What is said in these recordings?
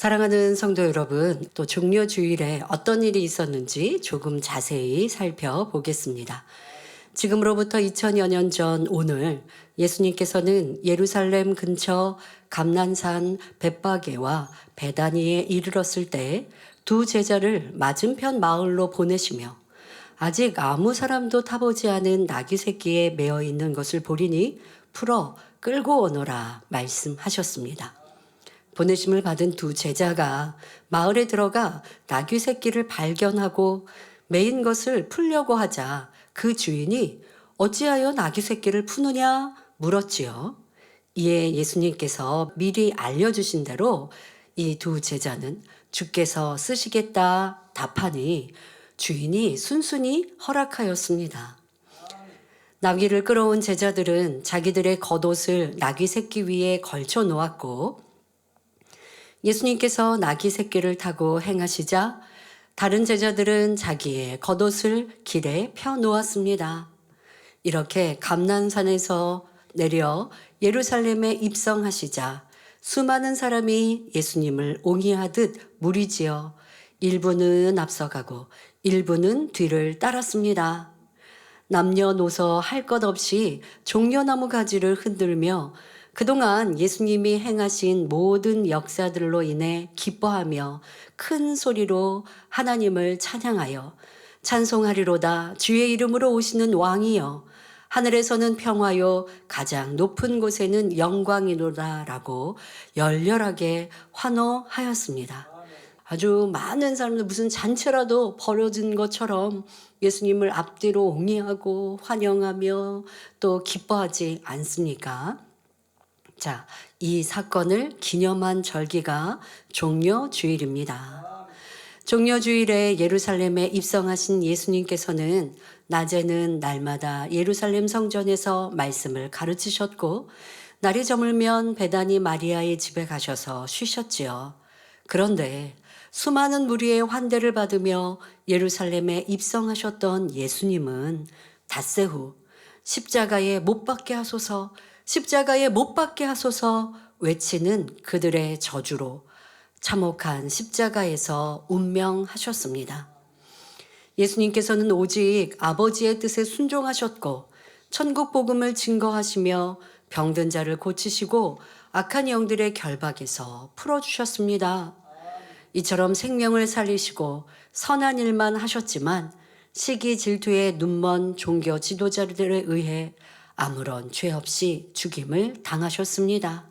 사랑하는 성도 여러분, 또 종려 주일에 어떤 일이 있었는지 조금 자세히 살펴보겠습니다. 지금으로부터 2000여 년 전 오늘 예수님께서는 예루살렘 근처 감난산 벳바게와 베다니에 이르렀을 때 두 제자를 맞은편 마을로 보내시며 아직 아무 사람도 타보지 않은 나귀 새끼에 매어 있는 것을 보리니 풀어 끌고 오너라 말씀하셨습니다. 보내심을 받은 두 제자가 마을에 들어가 나귀 새끼를 발견하고 매인 것을 풀려고 하자 그 주인이 어찌하여 나귀 새끼를 푸느냐 물었지요. 이에 예수님께서 미리 알려주신 대로 이 두 제자는 주께서 쓰시겠다 답하니 주인이 순순히 허락하였습니다. 나귀를 끌어온 제자들은 자기들의 겉옷을 나귀 새끼 위에 걸쳐 놓았고 예수님께서 나귀 새끼를 타고 행하시자 다른 제자들은 자기의 겉옷을 길에 펴 놓았습니다. 이렇게 감난산에서 내려 예루살렘에 입성하시자 수많은 사람이 예수님을 옹이하듯 무리지어 일부는 앞서가고 일부는 뒤를 따랐습니다. 남녀노소 할 것 없이 종려나무 가지를 흔들며 그동안 예수님이 행하신 모든 역사들로 인해 기뻐하며 큰 소리로 하나님을 찬양하여 찬송하리로다. 주의 이름으로 오시는 왕이여, 하늘에서는 평화요 가장 높은 곳에는 영광이로다라고 열렬하게 환호하였습니다. 아주 많은 사람들 무슨 잔치라도 벌어진 것처럼 예수님을 앞뒤로 옹이하고 환영하며 또 기뻐하지 않습니까? 자, 이 사건을 기념한 절기가 종려주일입니다. 종려주일에 예루살렘에 입성하신 예수님께서는 낮에는 날마다 예루살렘 성전에서 말씀을 가르치셨고 날이 저물면 베다니 마리아의 집에 가셔서 쉬셨지요. 그런데 수많은 무리의 환대를 받으며 예루살렘에 입성하셨던 예수님은 닷새 후 십자가에 못 박게 하소서, 십자가에 못 박게 하소서 외치는 그들의 저주로 참혹한 십자가에서 운명하셨습니다. 예수님께서는 오직 아버지의 뜻에 순종하셨고 천국 복음을 증거하시며 병든 자를 고치시고 악한 영들의 결박에서 풀어주셨습니다. 이처럼 생명을 살리시고 선한 일만 하셨지만 시기 질투에 눈먼 종교 지도자들에 의해 아무런 죄 없이 죽임을 당하셨습니다.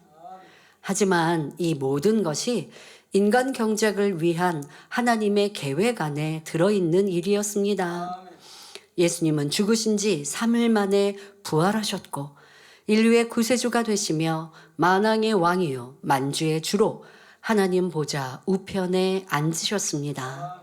하지만 이 모든 것이 인간 경작을 위한 하나님의 계획 안에 들어있는 일이었습니다. 예수님은 죽으신 지 3일 만에 부활하셨고 인류의 구세주가 되시며 만왕의 왕이요 만주의 주로 하나님 보좌 우편에 앉으셨습니다.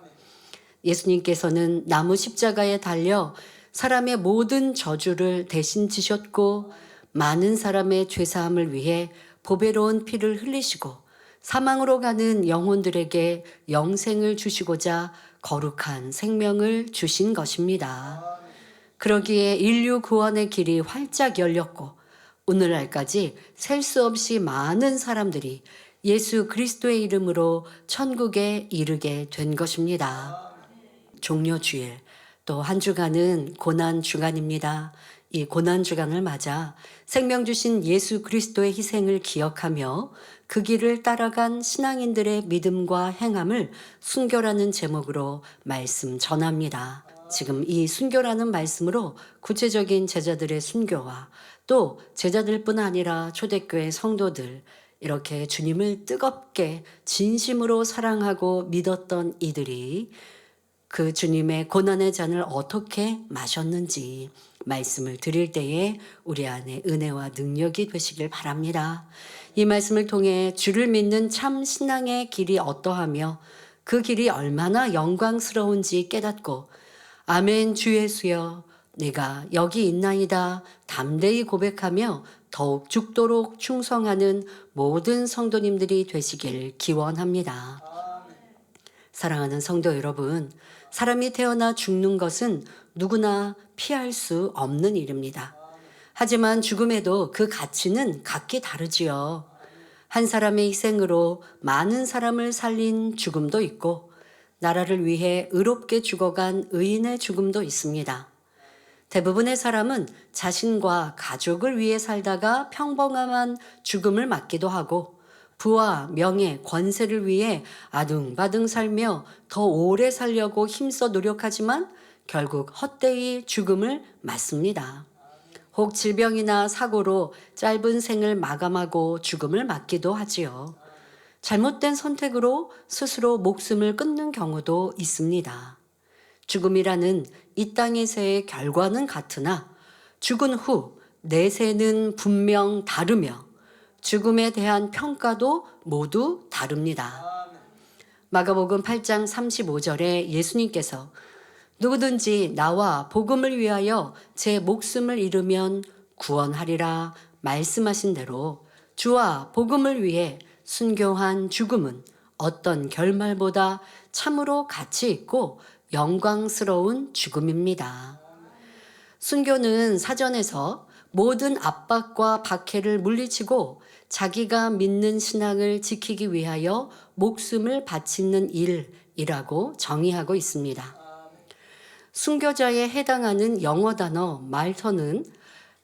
예수님께서는 나무 십자가에 달려 사람의 모든 저주를 대신 지셨고 많은 사람의 죄사함을 위해 보배로운 피를 흘리시고 사망으로 가는 영혼들에게 영생을 주시고자 거룩한 생명을 주신 것입니다. 그러기에 인류 구원의 길이 활짝 열렸고 오늘날까지 셀 수 없이 많은 사람들이 예수 그리스도의 이름으로 천국에 이르게 된 것입니다. 종려주일, 또 한 주간은 고난주간입니다. 이 고난주간을 맞아 생명 주신 예수 그리스도의 희생을 기억하며 그 길을 따라간 신앙인들의 믿음과 행함을 순교라는 제목으로 말씀 전합니다. 지금 이 순교라는 말씀으로 구체적인 제자들의 순교와 또 제자들뿐 아니라 초대교회 성도들, 이렇게 주님을 뜨겁게 진심으로 사랑하고 믿었던 이들이 그 주님의 고난의 잔을 어떻게 마셨는지 말씀을 드릴 때에 우리 안에 은혜와 능력이 되시길 바랍니다. 이 말씀을 통해 주를 믿는 참 신앙의 길이 어떠하며 그 길이 얼마나 영광스러운지 깨닫고 아멘 주 예수여 내가 여기 있나이다 담대히 고백하며 더욱 죽도록 충성하는 모든 성도님들이 되시길 기원합니다. 사랑하는 성도 여러분, 사람이 태어나 죽는 것은 누구나 피할 수 없는 일입니다. 하지만 죽음에도 그 가치는 각기 다르지요. 한 사람의 희생으로 많은 사람을 살린 죽음도 있고 나라를 위해 의롭게 죽어간 의인의 죽음도 있습니다. 대부분의 사람은 자신과 가족을 위해 살다가 평범한 죽음을 맞기도 하고 부와 명예, 권세를 위해 아둥바둥 살며 더 오래 살려고 힘써 노력하지만 결국 헛되이 죽음을 맞습니다. 혹 질병이나 사고로 짧은 생을 마감하고 죽음을 맞기도 하지요. 잘못된 선택으로 스스로 목숨을 끊는 경우도 있습니다. 죽음이라는 이 땅에서의 결과는 같으나 죽은 후 내세는 분명 다르며 죽음에 대한 평가도 모두 다릅니다. 마가복음 8장 35절에 예수님께서 누구든지 나와 복음을 위하여 제 목숨을 잃으면 구원하리라 말씀하신 대로 주와 복음을 위해 순교한 죽음은 어떤 결말보다 참으로 가치 있고 영광스러운 죽음입니다. 순교는 사전에서 모든 압박과 박해를 물리치고 자기가 믿는 신앙을 지키기 위하여 목숨을 바치는 일이라고 정의하고 있습니다. 순교자에 해당하는 영어 단어 말터는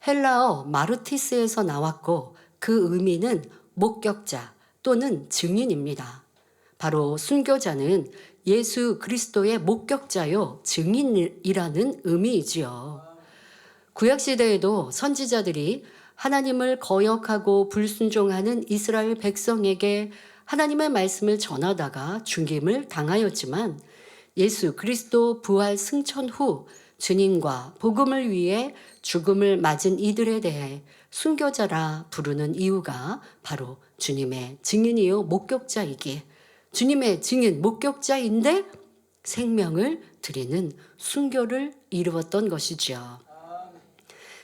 헬라어 마르티스에서 나왔고 그 의미는 목격자 또는 증인입니다. 바로 순교자는 예수 그리스도의 목격자요 증인이라는 의미이지요. 구약시대에도 선지자들이 하나님을 거역하고 불순종하는 이스라엘 백성에게 하나님의 말씀을 전하다가 죽임을 당하였지만 예수 그리스도 부활 승천 후 주님과 복음을 위해 죽음을 맞은 이들에 대해 순교자라 부르는 이유가 바로 주님의 증인이요 목격자이기에 주님의 증인 목격자인데 생명을 드리는 순교를 이루었던 것이지요.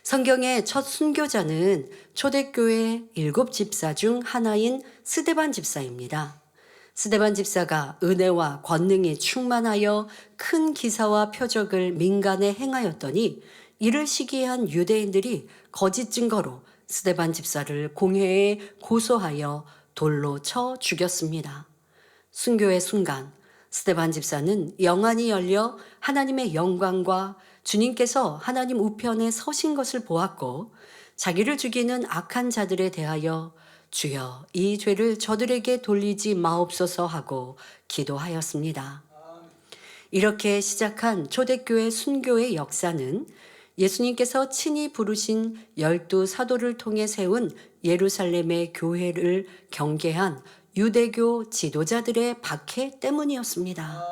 성경의 첫 순교자는 초대교회 7집사 중 하나인 스데반 집사입니다. 스데반 집사가 은혜와 권능이 충만하여 큰 기사와 표적을 민간에 행하였더니 이를 시기한 유대인들이 거짓 증거로 스데반 집사를 공회에 고소하여 돌로 쳐 죽였습니다. 순교의 순간 스데반 집사는 영안이 열려 하나님의 영광과 주님께서 하나님 우편에 서신 것을 보았고 자기를 죽이는 악한 자들에 대하여 주여 이 죄를 저들에게 돌리지 마옵소서 하고 기도하였습니다. 이렇게 시작한 초대교회 순교의 역사는 예수님께서 친히 부르신 12 사도를 통해 세운 예루살렘의 교회를 경계한 유대교 지도자들의 박해 때문이었습니다.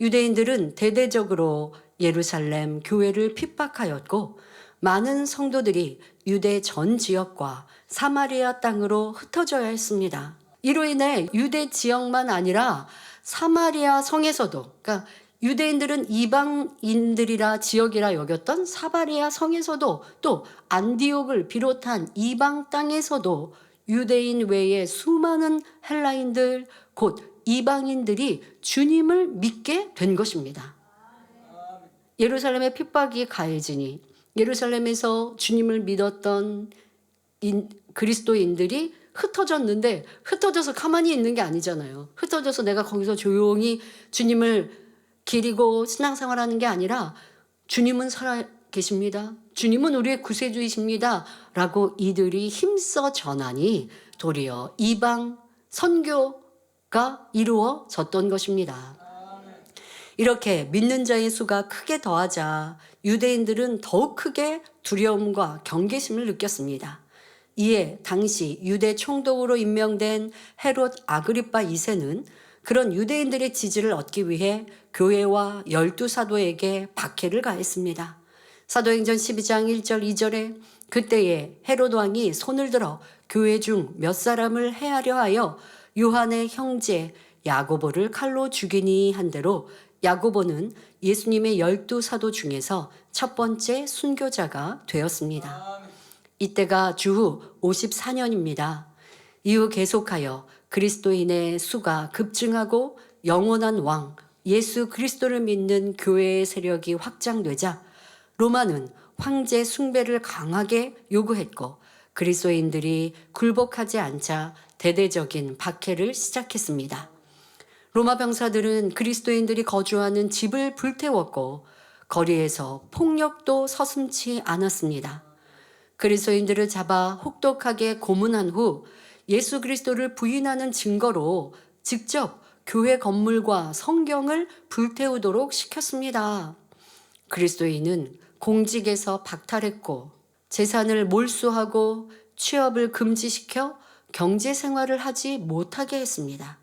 유대인들은 대대적으로 예루살렘 교회를 핍박하였고 많은 성도들이 유대 전 지역과 사마리아 땅으로 흩어져야 했습니다. 이로 인해 유대 지역만 아니라 사마리아 성에서도, 그러니까 유대인들은 이방인들이라 지역이라 여겼던 사마리아 성에서도 또 안디옥을 비롯한 이방 땅에서도 유대인 외에 수많은 헬라인들 곧 이방인들이 주님을 믿게 된 것입니다. 예루살렘의 핍박이 가해지니 예루살렘에서 주님을 믿었던 그리스도인들이 ht어졌는데 흩어져서 가만히 있는 게 아니잖아요. 흩어져서 내가 거기서 조용히 주님을 기리고 신앙생활하는 게 아니라 주님은 살아 계십니다. 주님은 우리의 구세주이십니다. 라고 이들이 힘써 전하니 도리어 이방 선교가 이루어졌던 것입니다. 이렇게 믿는 자의 수가 크게 더하자 유대인들은 더욱 크게 두려움과 경계심을 느꼈습니다. 이에 당시 유대 총독으로 임명된 헤롯 아그리파 2세는 그런 유대인들의 지지를 얻기 위해 교회와 12 사도에게 박해를 가했습니다. 사도행전 12장 1절 2절에 그때에 헤롯 왕이 손을 들어 교회 중 몇 사람을 해하려 하여 요한의 형제 야고보를 칼로 죽이니 한 대로 야고보는 예수님의 12 사도 중에서 첫 번째 순교자가 되었습니다. 이때가 주후 54년입니다. 이후 계속하여 그리스도인의 수가 급증하고 영원한 왕 예수 그리스도를 믿는 교회의 세력이 확장되자 로마는 황제 숭배를 강하게 요구했고 그리스도인들이 굴복하지 않자 대대적인 박해를 시작했습니다. 로마 병사들은 그리스도인들이 거주하는 집을 불태웠고 거리에서 폭력도 서슴지 않았습니다. 그리스도인들을 잡아 혹독하게 고문한 후 예수 그리스도를 부인하는 증거로 직접 교회 건물과 성경을 불태우도록 시켰습니다. 그리스도인은 공직에서 박탈했고 재산을 몰수하고 취업을 금지시켜 경제 생활을 하지 못하게 했습니다.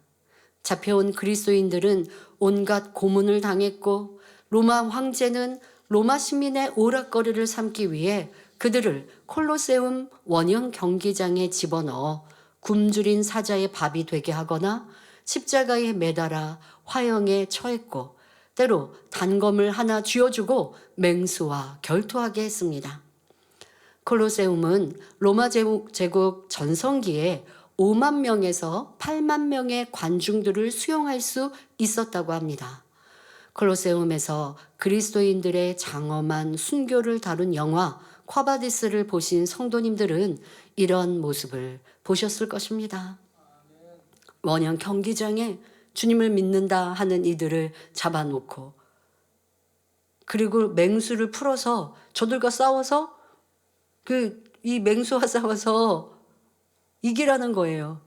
잡혀온 그리스도인들은 온갖 고문을 당했고 로마 황제는 로마 시민의 오락거리를 삼기 위해 그들을 콜로세움 원형 경기장에 집어넣어 굶주린 사자의 밥이 되게 하거나 십자가에 매달아 화형에 처했고 때로 단검을 하나 쥐어주고 맹수와 결투하게 했습니다. 콜로세움은 로마 제국 전성기에 5만 명에서 8만 명의 관중들을 수용할 수 있었다고 합니다. 콜로세움에서 그리스도인들의 장엄한 순교를 다룬 영화 콰바디스를 보신 성도님들은 이런 모습을 보셨을 것입니다. 원형 경기장에 주님을 믿는다 하는 이들을 잡아놓고 그리고 맹수를 풀어서 저들과 싸워서 이 맹수와 싸워서 이기라는 거예요.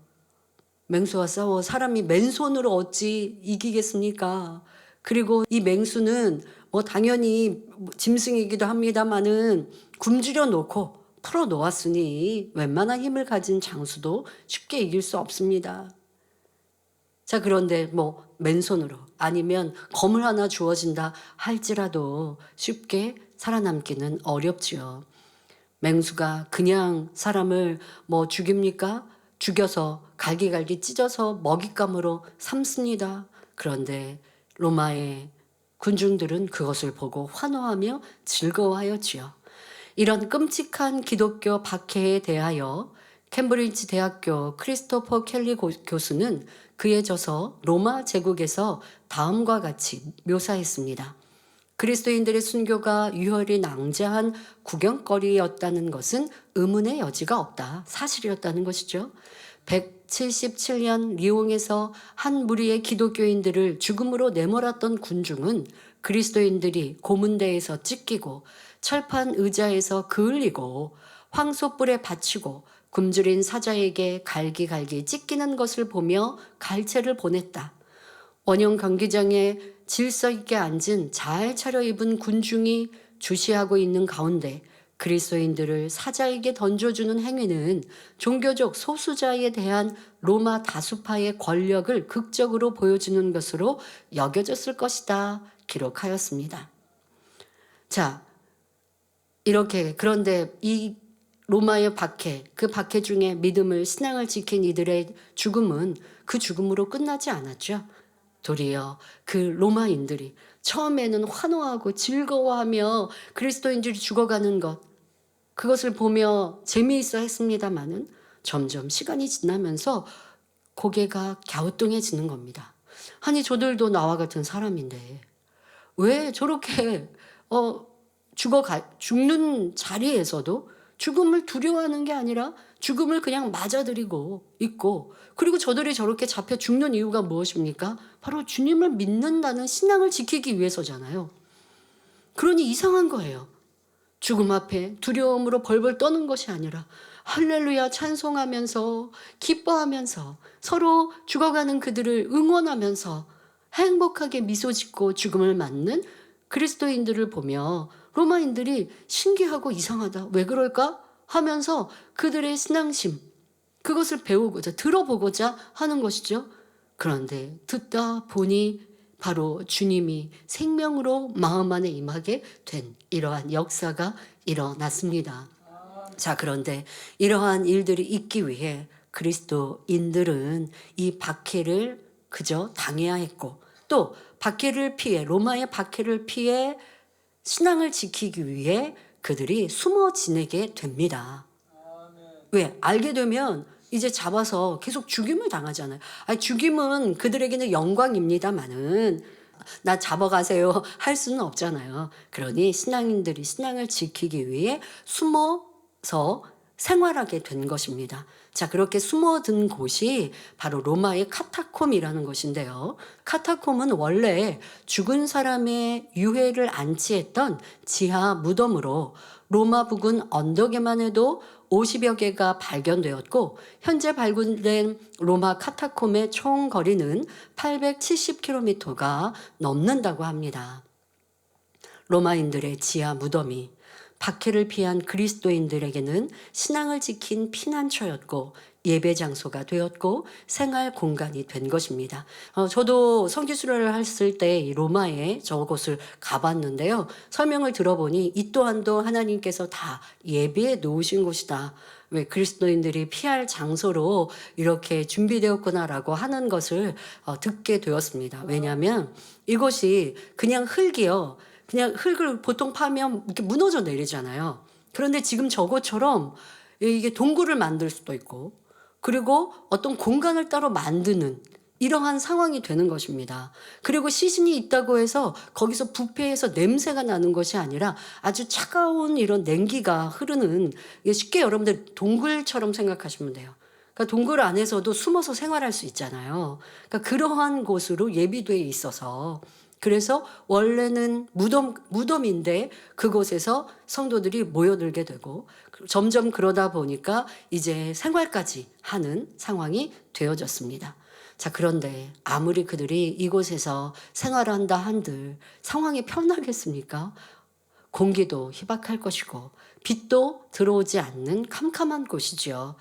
맹수와 싸워 사람이 맨손으로 어찌 이기겠습니까? 그리고 이 맹수는 당연히 짐승이기도 합니다마는 굶주려 놓고 풀어 놓았으니 웬만한 힘을 가진 장수도 쉽게 이길 수 없습니다. 자, 그런데 맨손으로 아니면 검을 하나 주어진다 할지라도 쉽게 살아남기는 어렵지요. 맹수가 그냥 사람을 죽입니까? 죽여서 갈기갈기 찢어서 먹잇감으로 삼습니다. 그런데 로마의 군중들은 그것을 보고 환호하며 즐거워하였지요. 이런 끔찍한 기독교 박해에 대하여 캠브리지 대학교 크리스토퍼 켈리 교수는 그에 져서 로마 제국에서 다음과 같이 묘사했습니다. 그리스도인들의 순교가 유혈이 낭자한 구경거리였다는 것은 의문의 여지가 없다. 사실이었다는 것이죠. 177년 리옹에서 한 무리의 기독교인들을 죽음으로 내몰았던 군중은 그리스도인들이 고문대에서 찢기고 철판 의자에서 그을리고 황소불에 바치고 굶주린 사자에게 갈기갈기 찢기는 것을 보며 갈채를 보냈다. 원형 경기장에 질서 있게 앉은 잘 차려입은 군중이 주시하고 있는 가운데 그리스도인들을 사자에게 던져주는 행위는 종교적 소수자에 대한 로마 다수파의 권력을 극적으로 보여주는 것으로 여겨졌을 것이다 기록하였습니다. 자, 이렇게 그런데 이 로마의 박해, 그 박해 중에 믿음을 신앙을 지킨 이들의 죽음은 그 죽음으로 끝나지 않았죠. 도리어 그 로마인들이 처음에는 환호하고 즐거워하며 그리스도인들이 죽어가는 것, 그것을 보며 재미있어 했습니다마는 점점 시간이 지나면서 고개가 갸우뚱해지는 겁니다. 아니 저들도 나와 같은 사람인데 왜 저렇게 죽는 자리에서도 죽음을 두려워하는 게 아니라 죽음을 그냥 맞아들이고 있고, 그리고 저들이 저렇게 잡혀 죽는 이유가 무엇입니까? 바로 주님을 믿는다는 신앙을 지키기 위해서잖아요. 그러니 이상한 거예요. 죽음 앞에 두려움으로 벌벌 떠는 것이 아니라 할렐루야 찬송하면서 기뻐하면서 서로 죽어가는 그들을 응원하면서 행복하게 미소 짓고 죽음을 맞는 그리스도인들을 보며 로마인들이 신기하고 이상하다. 왜 그럴까? 하면서 그들의 신앙심, 그것을 배우고자, 들어보고자 하는 것이죠. 그런데 듣다 보니 바로 주님이 생명으로 마음 안에 임하게 된 이러한 역사가 일어났습니다. 자, 그런데 이러한 일들이 있기 위해 그리스도인들은 이 박해를 그저 당해야 했고, 또 박해를 피해, 로마의 박해를 피해 신앙을 지키기 위해 그들이 숨어 지내게 됩니다. 왜? 알게 되면 이제 잡아서 계속 죽임을 당하잖아요. 죽임은 그들에게는 영광입니다마는 나 잡아가세요 할 수는 없잖아요. 그러니 신앙인들이 신앙을 지키기 위해 숨어서 생활하게 된 것입니다. 자, 그렇게 숨어든 곳이 바로 로마의 카타콤이라는 것인데요. 카타콤은 원래 죽은 사람의 유해를 안치했던 지하 무덤으로 로마 부근 언덕에만 해도 50여 개가 발견되었고, 현재 발굴된 로마 카타콤의 총 거리는 870km가 넘는다고 합니다. 로마인들의 지하 무덤이 박해를 피한 그리스도인들에게는 신앙을 지킨 피난처였고 예배 장소가 되었고 생활 공간이 된 것입니다. 저도 성지순례를 했을 때 로마에 저곳을 가봤는데요. 설명을 들어보니 이 또한도 하나님께서 다 예배해 놓으신 곳이다. 왜 그리스도인들이 피할 장소로 이렇게 준비되었구나라고 하는 것을 듣게 되었습니다. 왜냐하면 이곳이 그냥 흙이요. 그냥 흙을 보통 파면 이렇게 무너져 내리잖아요. 그런데 지금 저것처럼 이게 동굴을 만들 수도 있고, 그리고 어떤 공간을 따로 만드는 이러한 상황이 되는 것입니다. 그리고 시신이 있다고 해서 거기서 부패해서 냄새가 나는 것이 아니라 아주 차가운 이런 냉기가 흐르는, 쉽게 여러분들 동굴처럼 생각하시면 돼요. 그러니까 동굴 안에서도 숨어서 생활할 수 있잖아요. 그러니까 그러한 곳으로 예비되어 있어서, 그래서 원래는 무덤인데 그곳에서 성도들이 모여들게 되고 점점 그러다 보니까 이제 생활까지 하는 상황이 되어졌습니다. 자, 그런데 아무리 그들이 이곳에서 생활한다 한들 상황이 편하겠습니까? 공기도 희박할 것이고 빛도 들어오지 않는 캄캄한 곳이죠.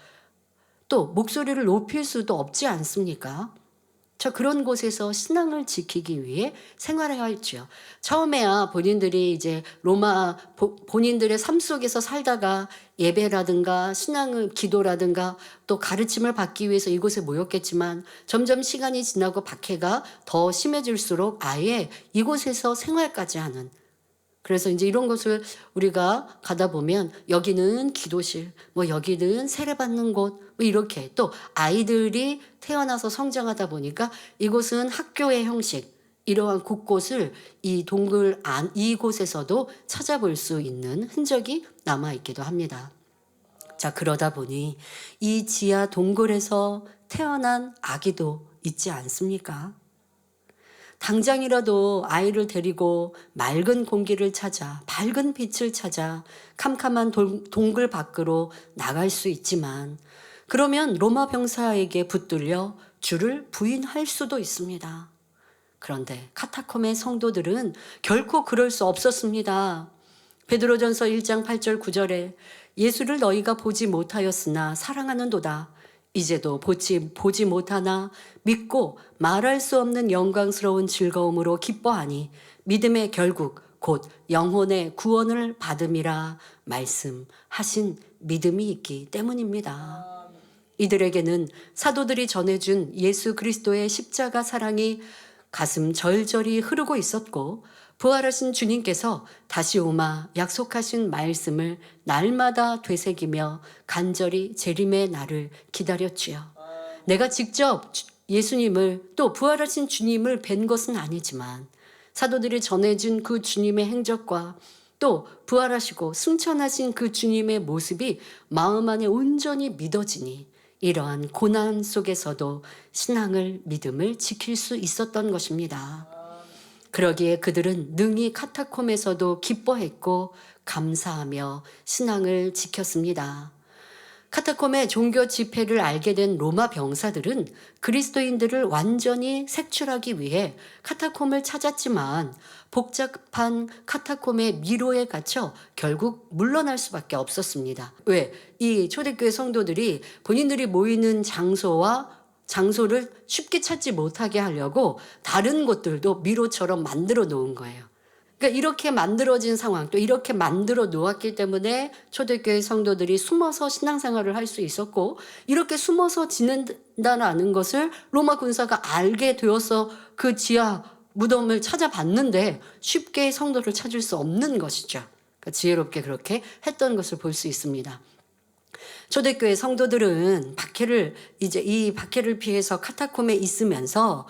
또 목소리를 높일 수도 없지 않습니까? 자, 그런 곳에서 신앙을 지키기 위해 생활해야 했죠. 처음에야 본인들이 이제 로마 본인들의 삶 속에서 살다가 예배라든가 신앙을 기도라든가 또 가르침을 받기 위해서 이곳에 모였겠지만 점점 시간이 지나고 박해가 더 심해질수록 아예 이곳에서 생활까지 하는, 그래서 이제 이런 것을 우리가 가다 보면 여기는 기도실, 뭐 여기는 세례받는 곳, 뭐 이렇게 또 아이들이 태어나서 성장하다 보니까 이곳은 학교의 형식, 이러한 곳곳을 이 동굴 안 이곳에서도 찾아볼 수 있는 흔적이 남아 있기도 합니다. 자, 그러다 보니 이 지하 동굴에서 태어난 아기도 있지 않습니까? 당장이라도 아이를 데리고 맑은 공기를 찾아, 밝은 빛을 찾아 캄캄한 동굴 밖으로 나갈 수 있지만, 그러면 로마 병사에게 붙들려 주를 부인할 수도 있습니다. 그런데 카타콤의 성도들은 결코 그럴 수 없었습니다. 베드로전서 1장 8절 9절에 예수를 너희가 보지 못하였으나 사랑하는도다. 이제도 보지 못하나 믿고 말할 수 없는 영광스러운 즐거움으로 기뻐하니 믿음의 결국 곧 영혼의 구원을 받음이라 말씀하신 믿음이 있기 때문입니다. 이들에게는 사도들이 전해준 예수 그리스도의 십자가 사랑이 가슴 절절히 흐르고 있었고, 부활하신 주님께서 다시 오마 약속하신 말씀을 날마다 되새기며 간절히 재림의 날을 기다렸지요. 내가 직접 예수님을 또 부활하신 주님을 뵌 것은 아니지만 사도들이 전해준 그 주님의 행적과 또 부활하시고 승천하신 그 주님의 모습이 마음 안에 온전히 믿어지니 이러한 고난 속에서도 신앙을, 믿음을 지킬 수 있었던 것입니다. 그러기에 그들은 능히 카타콤에서도 기뻐했고 감사하며 신앙을 지켰습니다. 카타콤의 종교 집회를 알게 된 로마 병사들은 그리스도인들을 완전히 색출하기 위해 카타콤을 찾았지만 복잡한 카타콤의 미로에 갇혀 결국 물러날 수밖에 없었습니다. 왜? 이 초대교회 성도들이 본인들이 모이는 장소를 쉽게 찾지 못하게 하려고 다른 곳들도 미로처럼 만들어 놓은 거예요. 그러니까 이렇게 만들어진 상황, 또 이렇게 만들어 놓았기 때문에 초대교회 성도들이 숨어서 신앙생활을 할 수 있었고, 이렇게 숨어서 지낸다는 것을 로마 군사가 알게 되어서 그 지하 무덤을 찾아봤는데 쉽게 성도를 찾을 수 없는 것이죠. 그러니까 지혜롭게 그렇게 했던 것을 볼 수 있습니다. 초대교회 성도들은 이 박해를 피해서 카타콤에 있으면서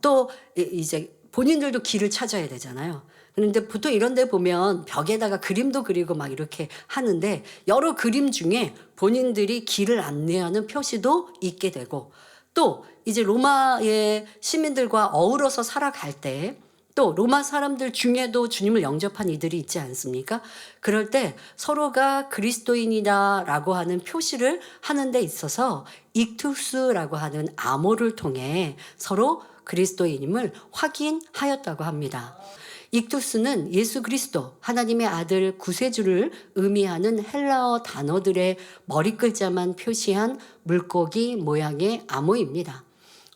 또 이제 본인들도 길을 찾아야 되잖아요. 그런데 보통 이런 데 보면 벽에다가 그림도 그리고 막 이렇게 하는데 여러 그림 중에 본인들이 길을 안내하는 표시도 있게 되고 또 이제 로마의 시민들과 어우러서 살아갈 때 또 로마 사람들 중에도 주님을 영접한 이들이 있지 않습니까? 그럴 때 서로가 그리스도인이다라고 하는 표시를 하는 데 있어서 익투스라고 하는 암호를 통해 서로 그리스도인임을 확인하였다고 합니다. 익투스는 예수 그리스도 하나님의 아들 구세주를 의미하는 헬라어 단어들의 머리 글자만 표시한 물고기 모양의 암호입니다.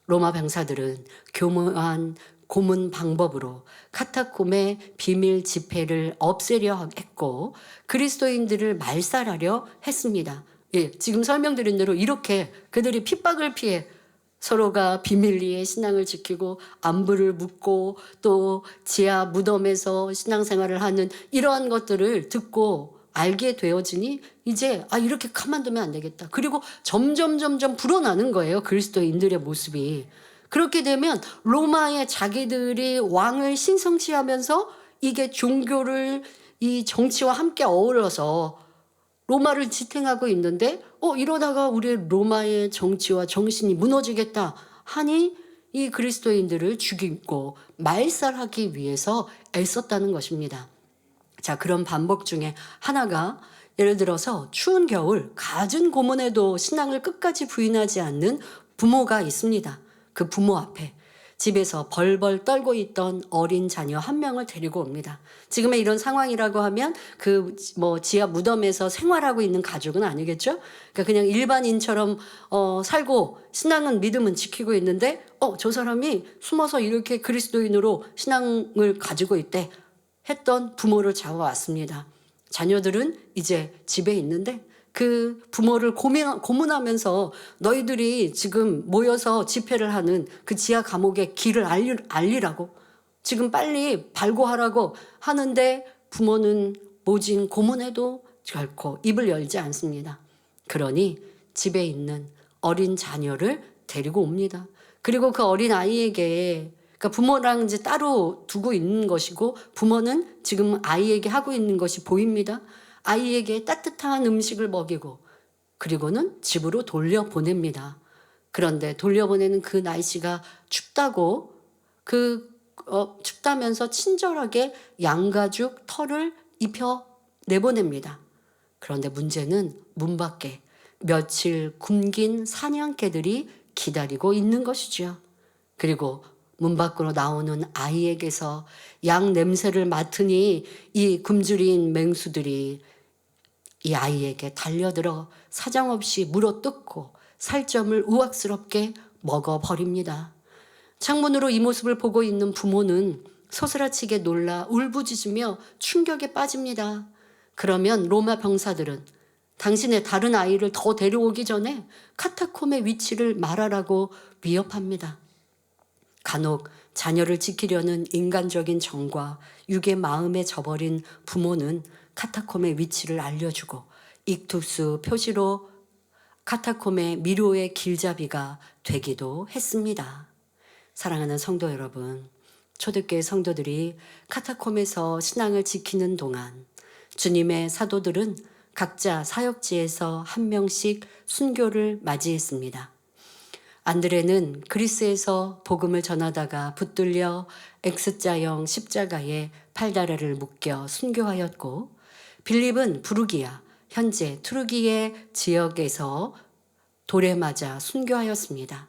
로마 병사들은 교묘한 고문 방법으로 카타콤의 비밀 집회를 없애려 했고 그리스도인들을 말살하려 했습니다. 예, 지금 설명드린 대로 이렇게 그들이 핍박을 피해 서로가 비밀리에 신앙을 지키고 안부를 묻고 또 지하 무덤에서 신앙생활을 하는 이러한 것들을 듣고 알게 되어지니 이제 이렇게 가만두면 안 되겠다. 그리고 점점 불어나는 거예요. 그리스도인들의 모습이. 그렇게 되면 로마의 자기들이 왕을 신성시하면서 이게 종교를 이 정치와 함께 어우러서 로마를 지탱하고 있는데 이러다가 우리 로마의 정치와 정신이 무너지겠다 하니 이 그리스도인들을 죽이고 말살하기 위해서 애썼다는 것입니다. 자, 그런 반복 중에 하나가 예를 들어서 추운 겨울 갖은 고문에도 신앙을 끝까지 부인하지 않는 부모가 있습니다. 그 부모 앞에 집에서 벌벌 떨고 있던 어린 자녀 한 명을 데리고 옵니다. 지금의 이런 상황이라고 하면 지하 무덤에서 생활하고 있는 가족은 아니겠죠? 그러니까 그냥 일반인처럼 살고 신앙은 믿음은 지키고 있는데 저 사람이 숨어서 이렇게 그리스도인으로 신앙을 가지고 있대 했던 부모를 잡아왔습니다. 자녀들은 이제 집에 있는데 그 부모를 고문하면서 너희들이 지금 모여서 집회를 하는 그 지하 감옥의 길을 알리라고 지금 빨리 발고하라고 하는데 부모는 모진 고문해도 결코 입을 열지 않습니다. 그러니 집에 있는 어린 자녀를 데리고 옵니다. 그리고 그 어린 아이에게 그러니까 부모랑 이제 따로 두고 있는 것이고 부모는 지금 아이에게 하고 있는 것이 보입니다. 아이에게 따뜻한 음식을 먹이고 그리고는 집으로 돌려보냅니다. 그런데 돌려보내는 그 날씨가 춥다고 춥다면서 친절하게 양가죽 털을 입혀 내보냅니다. 그런데 문제는 문 밖에 며칠 굶긴 사냥개들이 기다리고 있는 것이죠. 그리고 문 밖으로 나오는 아이에게서 양 냄새를 맡으니 이 굶주린 맹수들이 이 아이에게 달려들어 사정없이 물어뜯고 살점을 우악스럽게 먹어버립니다. 창문으로 이 모습을 보고 있는 부모는 소스라치게 놀라 울부짖으며 충격에 빠집니다. 그러면 로마 병사들은 당신의 다른 아이를 더 데려오기 전에 카타콤의 위치를 말하라고 위협합니다. 간혹 자녀를 지키려는 인간적인 정과 육의 마음에 져버린 부모는 카타콤의 위치를 알려주고 익투스 표시로 카타콤의 미로의 길잡이가 되기도 했습니다. 사랑하는 성도 여러분, 초대교회 성도들이 카타콤에서 신앙을 지키는 동안 주님의 사도들은 각자 사역지에서 한 명씩 순교를 맞이했습니다. 안드레는 그리스에서 복음을 전하다가 붙들려 X자형 십자가에 팔다리를 묶여 순교하였고 빌립은 부르기아, 현재 투르기의 지역에서 돌에 맞아 순교하였습니다.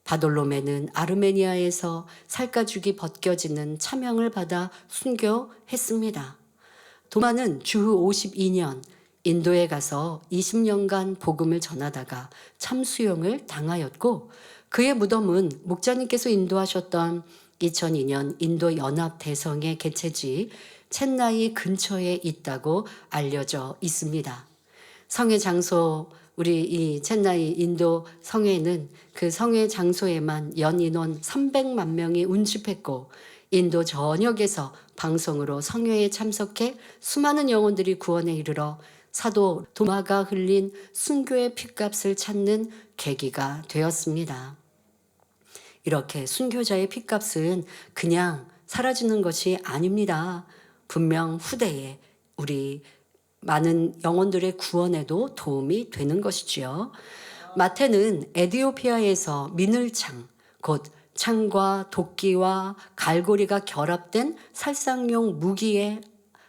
바돌로메는 아르메니아에서 살가죽이 벗겨지는 차명을 받아 순교했습니다. 도마는 주후 52년 인도에 가서 20년간 복음을 전하다가 참수용을 당하였고 그의 무덤은 목자님께서 인도하셨던 2002년 인도 연합 대성의 개최지 첸나이 근처에 있다고 알려져 있습니다. 성의 장소 우리 이 첸나이 인도 성회는 그 성회 장소에만 연 인원 300만 명이 운집했고 인도 전역에서 방송으로 성회에 참석해 수많은 영혼들이 구원에 이르러 사도 도마가 흘린 순교의 핏값을 찾는 계기가 되었습니다. 이렇게 순교자의 핏값은 그냥 사라지는 것이 아닙니다. 분명 후대에 우리 많은 영혼들의 구원에도 도움이 되는 것이지요. 마태는 에디오피아에서 미늘창, 곧 창과 도끼와 갈고리가 결합된 살상용 무기에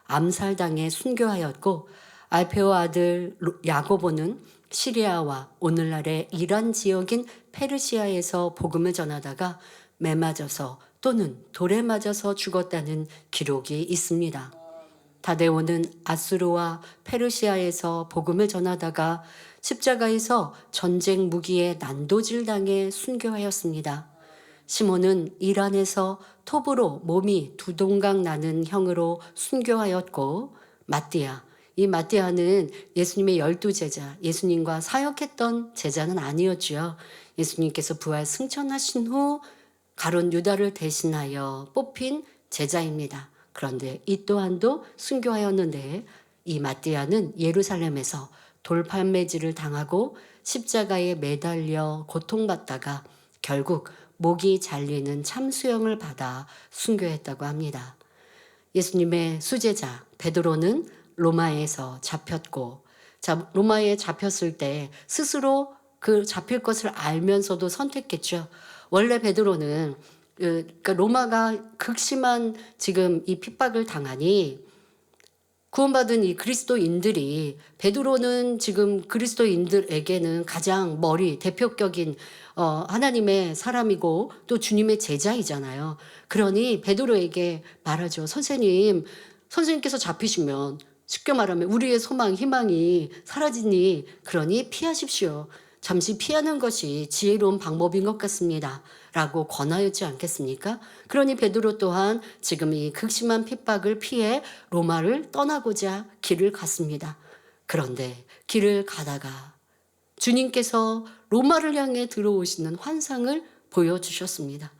암살당해 순교하였고, 알페오 아들 야고보는 시리아와 오늘날의 이란 지역인 페르시아에서 복음을 전하다가 매 맞아서 또는 돌에 맞아서 죽었다는 기록이 있습니다. 다데오는 아수르와 페르시아에서 복음을 전하다가 십자가에서 전쟁 무기에 난도질 당해 순교하였습니다. 시몬은 이란에서 톱으로 몸이 두 동강 나는 형으로 순교하였고, 마띠아, 이 마띠아는 예수님의 12제자, 예수님과 사역했던 제자는 아니었지요. 예수님께서 부활 승천하신 후 가룟 유다를 대신하여 뽑힌 제자입니다. 그런데 이 또한도 순교하였는데, 이 마띠아는 예루살렘에서 돌팔매질을 당하고 십자가에 매달려 고통받다가 결국 목이 잘리는 참수형을 받아 순교했다고 합니다. 예수님의 수제자 베드로는 로마에서 잡혔고, 로마에 잡혔을 때 스스로 그 잡힐 것을 알면서도 선택했죠. 원래 베드로는 그러니까 로마가 극심한 지금 이 핍박을 당하니 구원받은 이 그리스도인들이, 베드로는 지금 그리스도인들에게는 가장 대표격인 하나님의 사람이고 또 주님의 제자이잖아요. 그러니 베드로에게 말하죠. 선생님께서 잡히시면 쉽게 말하면 우리의 소망, 희망이 사라지니 그러니 피하십시오. 잠시 피하는 것이 지혜로운 방법인 것 같습니다. 라고 권하였지 않겠습니까? 그러니 베드로 또한 지금 이 극심한 핍박을 피해 로마를 떠나고자 길을 갔습니다. 그런데 길을 가다가 주님께서 로마를 향해 들어오시는 환상을 보여주셨습니다.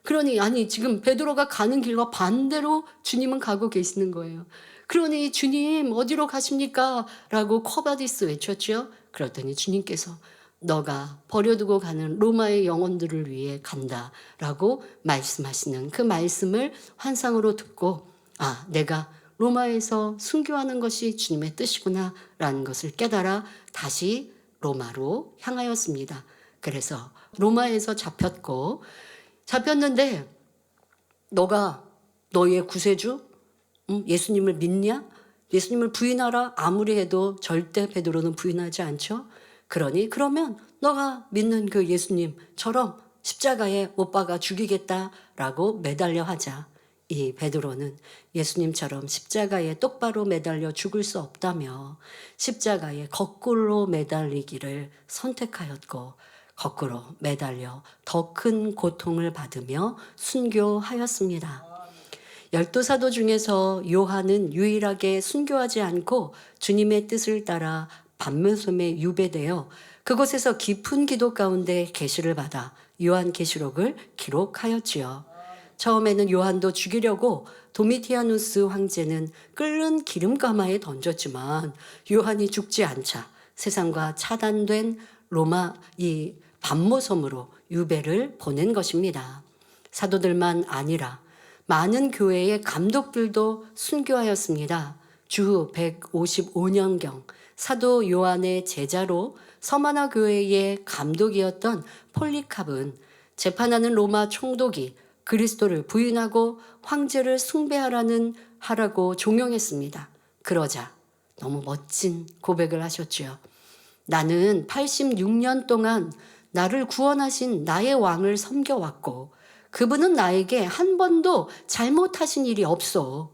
그러니 지금 베드로가 가는 길과 반대로 주님은 가고 계시는 거예요. 그러니 주님 어디로 가십니까? 라고 코바디스 외쳤죠. 그랬더니 주님께서 너가 버려두고 가는 로마의 영혼들을 위해 간다 라고 말씀하시는 그 말씀을 환상으로 듣고, 내가 로마에서 순교하는 것이 주님의 뜻이구나 라는 것을 깨달아 다시 로마로 향하였습니다. 그래서 로마에서 잡혔는데 너가 너의 구세주 예수님을 믿냐? 예수님을 부인하라 아무리 해도 절대 베드로는 부인하지 않죠. 그러면 너가 믿는 그 예수님처럼 십자가에 못 박아 죽이겠다라고 매달려 하자. 이 베드로는 예수님처럼 십자가에 똑바로 매달려 죽을 수 없다며 십자가에 거꾸로 매달리기를 선택하였고, 거꾸로 매달려 더 큰 고통을 받으며 순교하였습니다. 12사도 중에서 요한은 유일하게 순교하지 않고 주님의 뜻을 따라 반면섬에 유배되어 그곳에서 깊은 기도 가운데 계시를 받아 요한계시록을 기록하였지요. 처음에는 요한도 죽이려고 도미티아누스 황제는 끓는 기름가마에 던졌지만 요한이 죽지 않자 세상과 차단된 로마 이 반모섬으로 유배를 보낸 것입니다. 사도들만 아니라 많은 교회의 감독들도 순교하였습니다. 주후 155년경 사도 요한의 제자로 서마나 교회의 감독이었던 폴리캅은 재판하는 로마 총독이 그리스도를 부인하고 황제를 하라고 종용했습니다. 그러자 너무 멋진 고백을 하셨죠. 나는 86년 동안 나를 구원하신 나의 왕을 섬겨왔고 그분은 나에게 한 번도 잘못하신 일이 없어.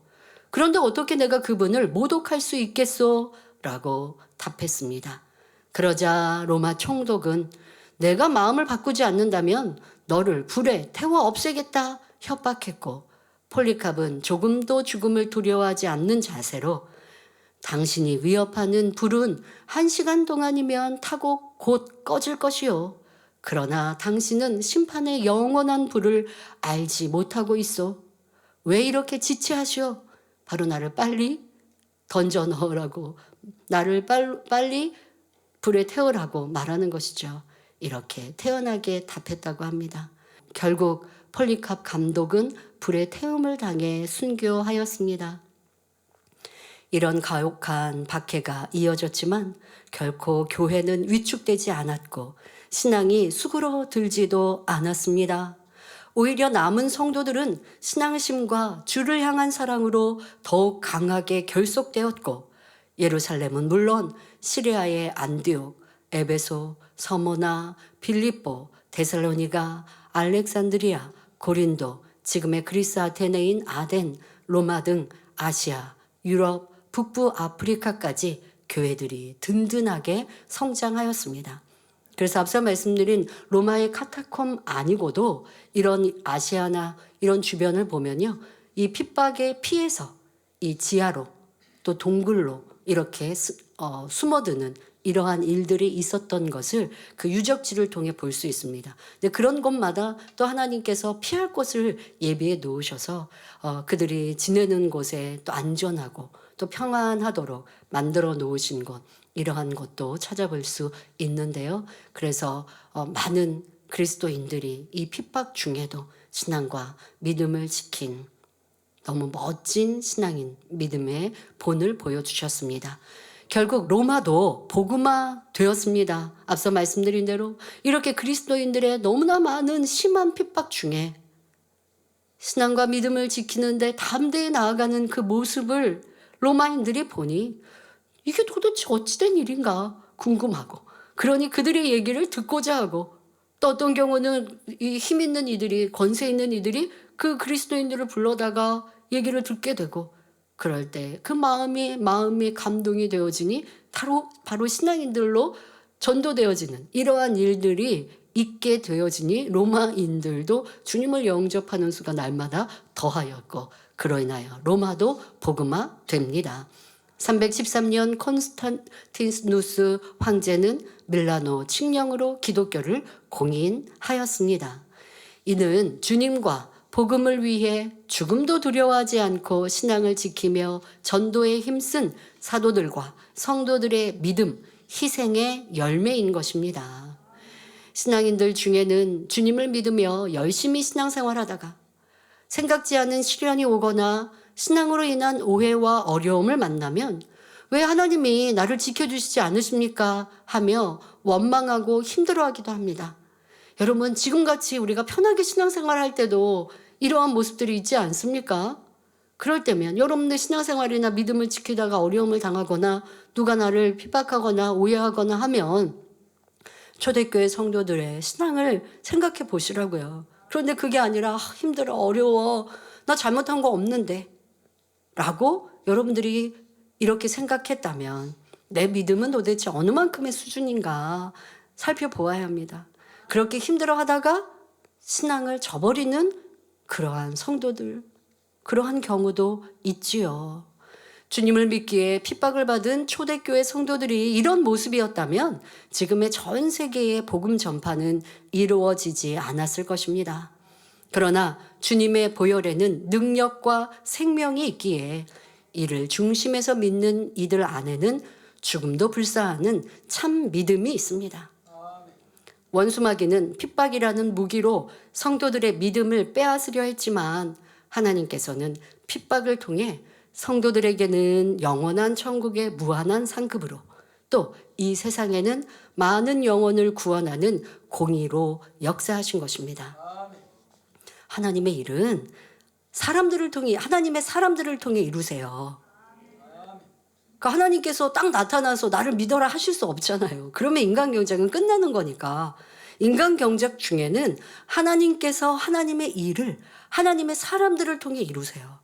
그런데 어떻게 내가 그분을 모독할 수 있겠소? 라고 답했습니다. 그러자 로마 총독은 내가 마음을 바꾸지 않는다면 너를 불에 태워 없애겠다 협박했고, 폴리캅은 조금도 죽음을 두려워하지 않는 자세로 당신이 위협하는 불은 1시간 동안이면 타고 곧 꺼질 것이요. 그러나 당신은 심판의 영원한 불을 알지 못하고 있어. 왜 이렇게 지체하시오? 바로 나를 빨리 던져 넣으라고, 나를 빨리 불에 태우라고 말하는 것이죠. 이렇게 태연하게 답했다고 합니다. 결국 폴리캅 감독은 불에 태움을 당해 순교하였습니다. 이런 가혹한 박해가 이어졌지만 결코 교회는 위축되지 않았고 신앙이 수그러들지도 않았습니다. 오히려 남은 성도들은 신앙심과 주를 향한 사랑으로 더욱 강하게 결속되었고 예루살렘은 물론 시리아의 안디옥, 에베소, 서모나, 빌립보, 데살로니가, 알렉산드리아, 고린도, 지금의 그리스 아테네인 아덴, 로마 등 아시아, 유럽, 북부 아프리카까지 교회들이 든든하게 성장하였습니다. 그래서 앞서 말씀드린 로마의 카타콤 아니고도 이런 아시아나 이런 주변을 보면요. 이 핍박에 피해서 이 지하로 또 동굴로 이렇게 숨어드는 이러한 일들이 있었던 것을 그 유적지를 통해 볼 수 있습니다. 근데 그런 곳마다 또 하나님께서 피할 곳을 예비해 놓으셔서 그들이 지내는 곳에 또 안전하고 또 평안하도록 만들어 놓으신 곳, 이러한 것도 찾아볼 수 있는데요. 그래서 많은 그리스도인들이 이 핍박 중에도 신앙과 믿음을 지킨 너무 멋진 신앙인 믿음의 본을 보여주셨습니다. 결국 로마도 복음화 되었습니다. 앞서 말씀드린 대로 이렇게 그리스도인들의 너무나 많은 심한 핍박 중에 신앙과 믿음을 지키는데 담대히 나아가는 그 모습을 로마인들이 보니 이게 도대체 어찌된 일인가 궁금하고, 그러니 그들의 얘기를 듣고자 하고, 또 어떤 경우는 이 힘 있는 이들이, 권세 있는 이들이 그 그리스도인들을 불러다가 얘기를 듣게 되고, 그럴 때 그 마음이 감동이 되어지니 바로 신앙인들로 전도되어지는 이러한 일들이 있게 되어지니 로마인들도 주님을 영접하는 수가 날마다 더하였고, 그로 인하여 로마도 복음화 됩니다. 313년 콘스탄티누스 황제는 밀라노 칙령으로 기독교를 공인하였습니다. 이는 주님과 복음을 위해 죽음도 두려워하지 않고 신앙을 지키며 전도에 힘쓴 사도들과 성도들의 믿음, 희생의 열매인 것입니다. 신앙인들 중에는 주님을 믿으며 열심히 신앙생활하다가 생각지 않은 시련이 오거나 신앙으로 인한 오해와 어려움을 만나면 왜 하나님이 나를 지켜주시지 않으십니까? 하며 원망하고 힘들어하기도 합니다. 여러분, 지금같이 우리가 편하게 신앙생활할 때도 이러한 모습들이 있지 않습니까? 그럴 때면 여러분들 신앙생활이나 믿음을 지키다가 어려움을 당하거나 누가 나를 핍박하거나 오해하거나 하면 초대교회 성도들의 신앙을 생각해 보시라고요. 그런데 그게 아니라 힘들어, 어려워, 나 잘못한 거 없는데 라고 여러분들이 이렇게 생각했다면 내 믿음은 도대체 어느 만큼의 수준인가 살펴보아야 합니다. 그렇게 힘들어하다가 신앙을 저버리는 그러한 성도들, 그러한 경우도 있지요. 주님을 믿기에 핍박을 받은 초대교회 성도들이 이런 모습이었다면 지금의 전 세계의 복음 전파는 이루어지지 않았을 것입니다. 그러나 주님의 보혈에는 능력과 생명이 있기에 이를 중심에서 믿는 이들 안에는 죽음도 불사하는 참 믿음이 있습니다. 원수마귀는 핍박이라는 무기로 성도들의 믿음을 빼앗으려 했지만 하나님께서는 핍박을 통해 성도들에게는 영원한 천국의 무한한 상급으로, 또 이 세상에는 많은 영혼을 구원하는 공의로 역사하신 것입니다. 하나님의 일은 하나님의 사람들을 통해 이루세요. 그러니까 하나님께서 딱 나타나서 나를 믿어라 하실 수 없잖아요. 그러면 인간 경작은 끝나는 거니까. 인간 경작 중에는 하나님께서 하나님의 일을 하나님의 사람들을 통해 이루세요.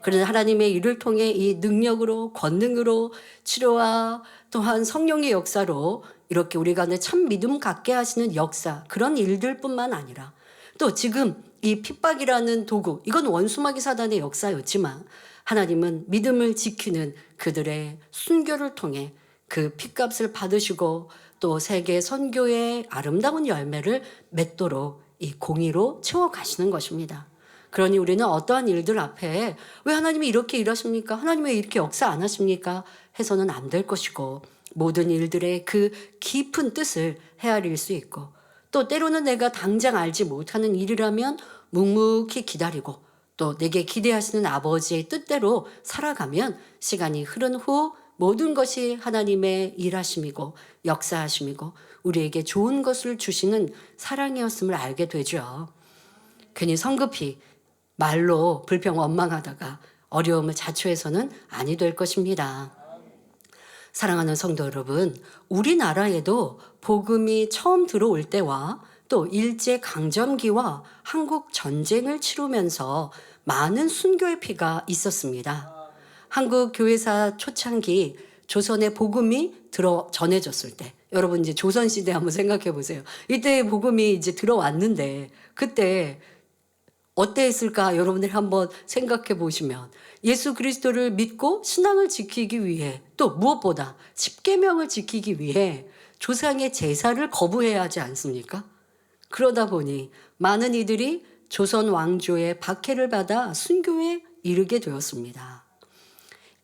그러나 하나님의 일을 통해 이 능력으로, 권능으로, 치료와 또한 성령의 역사로 이렇게 우리 가운데 참 믿음 갖게 하시는 역사, 그런 일들뿐만 아니라 또 지금 이 핍박이라는 도구, 이건 원수마귀 사단의 역사였지만 하나님은 믿음을 지키는 그들의 순교를 통해 그 핏값을 받으시고 또 세계 선교의 아름다운 열매를 맺도록 이 공의로 채워가시는 것입니다. 그러니 우리는 어떠한 일들 앞에 왜 하나님이 이렇게 일하십니까? 하나님 왜 이렇게 역사 안 하십니까? 해서는 안 될 것이고 모든 일들의 그 깊은 뜻을 헤아릴 수 있고 또 때로는 내가 당장 알지 못하는 일이라면 묵묵히 기다리고 또 내게 기대하시는 아버지의 뜻대로 살아가면 시간이 흐른 후 모든 것이 하나님의 일하심이고 역사하심이고 우리에게 좋은 것을 주시는 사랑이었음을 알게 되죠. 괜히 성급히 말로 불평원망하다가 어려움을 자초해서는 아니 될 것입니다. 사랑하는 성도 여러분, 우리나라에도 복음이 처음 들어올 때와 또 일제강점기와 한국 전쟁을 치르면서 많은 순교의 피가 있었습니다. 한국 교회사 초창기 조선의 복음이 전해졌을 때, 여러분 이제 조선시대 한번 생각해 보세요. 이때 복음이 이제 들어왔는데 그때 어땠을까 여러분들이 한번 생각해 보시면 예수 그리스도를 믿고 신앙을 지키기 위해 또 무엇보다 십계명을 지키기 위해 조상의 제사를 거부해야 하지 않습니까? 그러다 보니 많은 이들이 조선 왕조의 박해를 받아 순교에 이르게 되었습니다.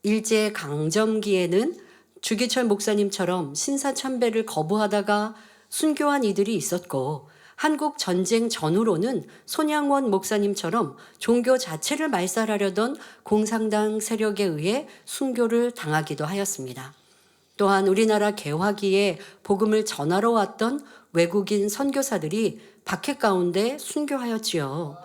일제강점기에는 주기철 목사님처럼 신사참배를 거부하다가 순교한 이들이 있었고 한국 전쟁 전후로는 손양원 목사님처럼 종교 자체를 말살하려던 공산당 세력에 의해 순교를 당하기도 하였습니다. 또한 우리나라 개화기에 복음을 전하러 왔던 외국인 선교사들이 박해 가운데 순교하였지요.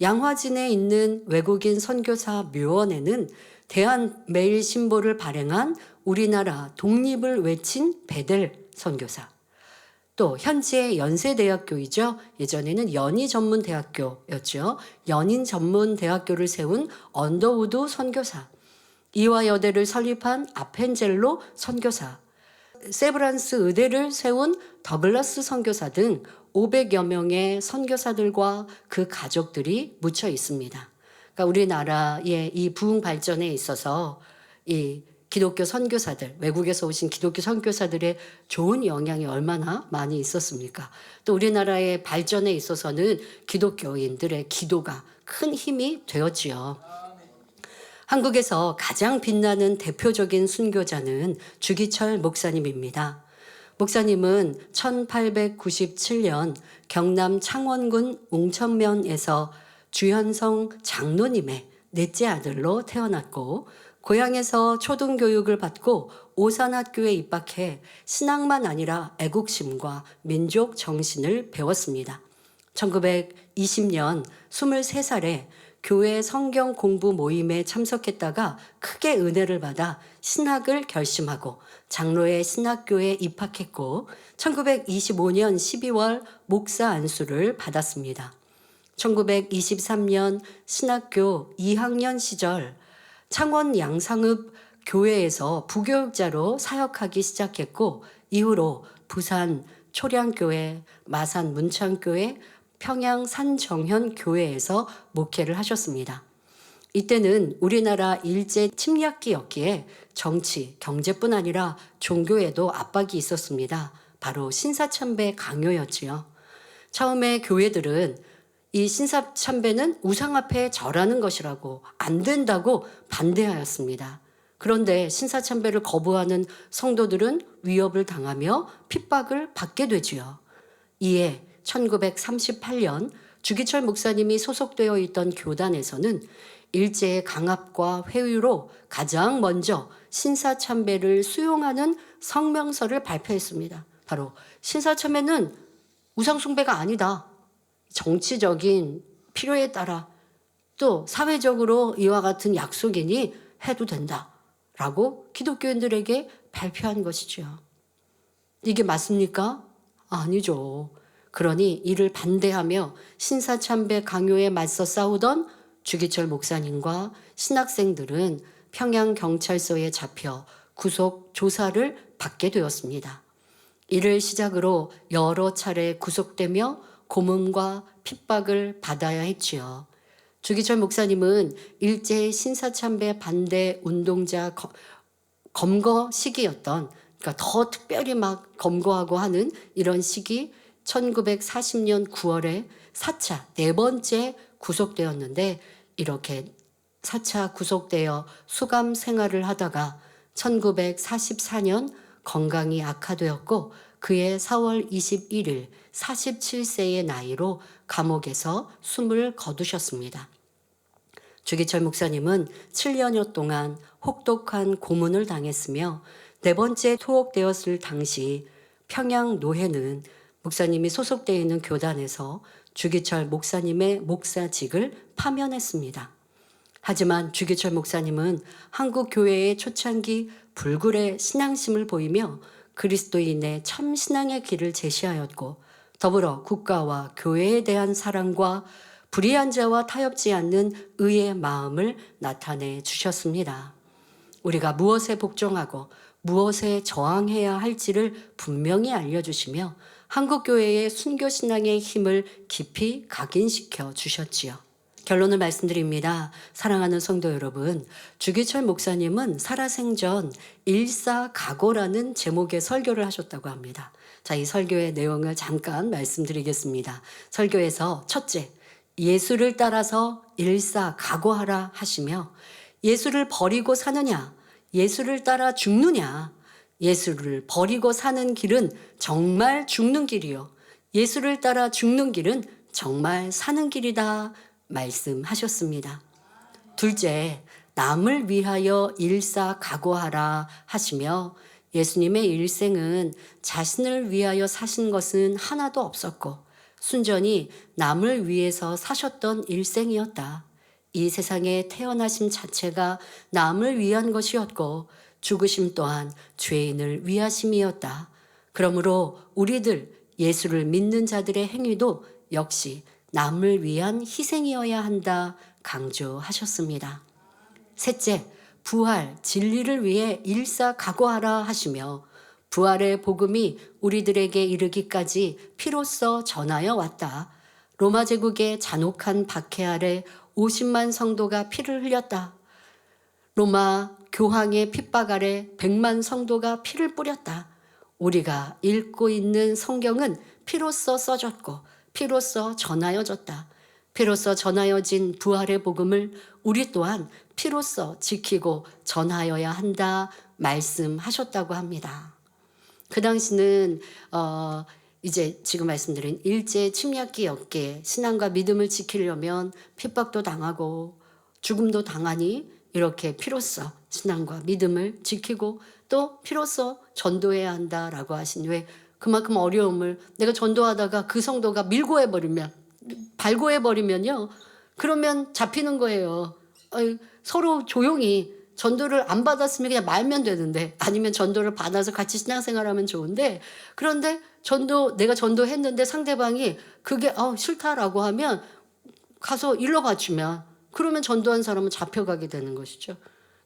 양화진에 있는 외국인 선교사 묘원에는 대한매일신보를 발행한 우리나라 독립을 외친 베델 선교사, 또 현재 연세대학교이죠. 예전에는 연희전문대학교였죠. 연인전문대학교를 세운 언더우드 선교사, 이화여대를 설립한 아펜젤로 선교사, 세브란스 의대를 세운 더글라스 선교사 등 500여 명의 선교사들과 그 가족들이 묻혀 있습니다. 그러니까 우리나라의 이 부흥 발전에 있어서 이 기독교 선교사들, 외국에서 오신 기독교 선교사들의 좋은 영향이 얼마나 많이 있었습니까? 또 우리나라의 발전에 있어서는 기독교인들의 기도가 큰 힘이 되었지요. 한국에서 가장 빛나는 대표적인 순교자는 주기철 목사님입니다. 목사님은 1897년 경남 창원군 웅천면에서 주현성 장로님의 넷째 아들로 태어났고 고향에서 초등교육을 받고 오산학교에 입학해 신앙만 아니라 애국심과 민족 정신을 배웠습니다. 1920년 23살에 교회 성경 공부 모임에 참석했다가 크게 은혜를 받아 신학을 결심하고 장로의 신학교에 입학했고 1925년 12월 목사 안수를 받았습니다. 1923년 신학교 2학년 시절 창원 양상읍 교회에서 부교육자로 사역하기 시작했고 이후로 부산 초량교회, 마산 문창교회, 평양 산정현교회에서 목회를 하셨습니다. 이때는 우리나라 일제 침략기였기에 정치, 경제뿐 아니라 종교에도 압박이 있었습니다. 바로 신사참배 강요였지요. 처음에 교회들은 이 신사참배는 우상 앞에 절하는 것이라고 안 된다고 반대하였습니다. 그런데 신사참배를 거부하는 성도들은 위협을 당하며 핍박을 받게 되지요. 이에 1938년 주기철 목사님이 소속되어 있던 교단에서는 일제의 강압과 회유로 가장 먼저 신사참배를 수용하는 성명서를 발표했습니다. 바로 신사참배는 우상숭배가 아니다. 정치적인 필요에 따라 또 사회적으로 이와 같은 약속이니 해도 된다라고 기독교인들에게 발표한 것이죠. 이게 맞습니까? 아니죠. 그러니 이를 반대하며 신사참배 강요에 맞서 싸우던 주기철 목사님과 신학생들은 평양경찰서에 잡혀 구속 조사를 받게 되었습니다. 이를 시작으로 여러 차례 구속되며 고문과 핍박을 받아야 했지요. 주기철 목사님은 일제 신사참배 반대 운동자 검거 시기였던, 그러니까 더 특별히 막 검거하고 하는 이런 시기 1940년 9월에 4차 네 번째 구속되었는데 이렇게 4차 구속되어 수감 생활을 하다가 1944년 건강이 악화되었고 그해 4월 21일 47세의 나이로 감옥에서 숨을 거두셨습니다. 주기철 목사님은 7년여 동안 혹독한 고문을 당했으며 네 번째 투옥되었을 당시 평양 노회는 목사님이 소속되어 있는 교단에서 주기철 목사님의 목사직을 파면했습니다. 하지만 주기철 목사님은 한국 교회의 초창기 불굴의 신앙심을 보이며 그리스도인의 참 신앙의 길을 제시하였고, 더불어 국가와 교회에 대한 사랑과 불의한 자와 타협지 않는 의의 마음을 나타내 주셨습니다. 우리가 무엇에 복종하고 무엇에 저항해야 할지를 분명히 알려주시며 한국교회의 순교신앙의 힘을 깊이 각인시켜 주셨지요. 결론을 말씀드립니다. 사랑하는 성도 여러분, 주기철 목사님은 살아생전 일사각오라는 제목의 설교를 하셨다고 합니다. 자, 이 설교의 내용을 잠깐 말씀드리겠습니다. 설교에서 첫째, 예수를 따라서 일사각오하라 하시며, 예수를 버리고 사느냐, 예수를 따라 죽느냐, 예수를 버리고 사는 길은 정말 죽는 길이요, 예수를 따라 죽는 길은 정말 사는 길이다 말씀하셨습니다. 둘째, 남을 위하여 일사각오하라 하시며, 예수님의 일생은 자신을 위하여 사신 것은 하나도 없었고 순전히 남을 위해서 사셨던 일생이었다. 이 세상에 태어나심 자체가 남을 위한 것이었고 죽으심 또한 죄인을 위하심이었다. 그러므로 우리들 예수를 믿는 자들의 행위도 역시 남을 위한 희생이어야 한다 강조하셨습니다. 셋째, 부활, 진리를 위해 일사각오하라 하시며, 부활의 복음이 우리들에게 이르기까지 피로써 전하여 왔다. 로마 제국의 잔혹한 박해 아래 50만 성도가 피를 흘렸다. 로마 교황의 핍박 아래 100만 성도가 피를 뿌렸다. 우리가 읽고 있는 성경은 피로써 써졌고 피로써 전하여졌다. 피로써 전하여진 부활의 복음을 우리 또한 피로써 지키고 전하여야 한다 말씀하셨다고 합니다. 그 당시는 이제 지금 말씀드린 일제 침략기였기에 신앙과 믿음을 지키려면 핍박도 당하고 죽음도 당하니 이렇게 피로써 신앙과 믿음을 지키고 또 피로써 전도해야 한다라고 하신, 왜 그만큼 어려움을 내가 전도하다가 그 성도가 발고해버리면요, 그러면 잡히는 거예요. 서로 조용히 전도를 안 받았으면 그냥 말면 되는데, 아니면 전도를 받아서 같이 신앙생활하면 좋은데, 그런데 내가 전도했는데 상대방이 그게 싫다라고 하면 가서 일러 바치면, 그러면 전도한 사람은 잡혀가게 되는 것이죠.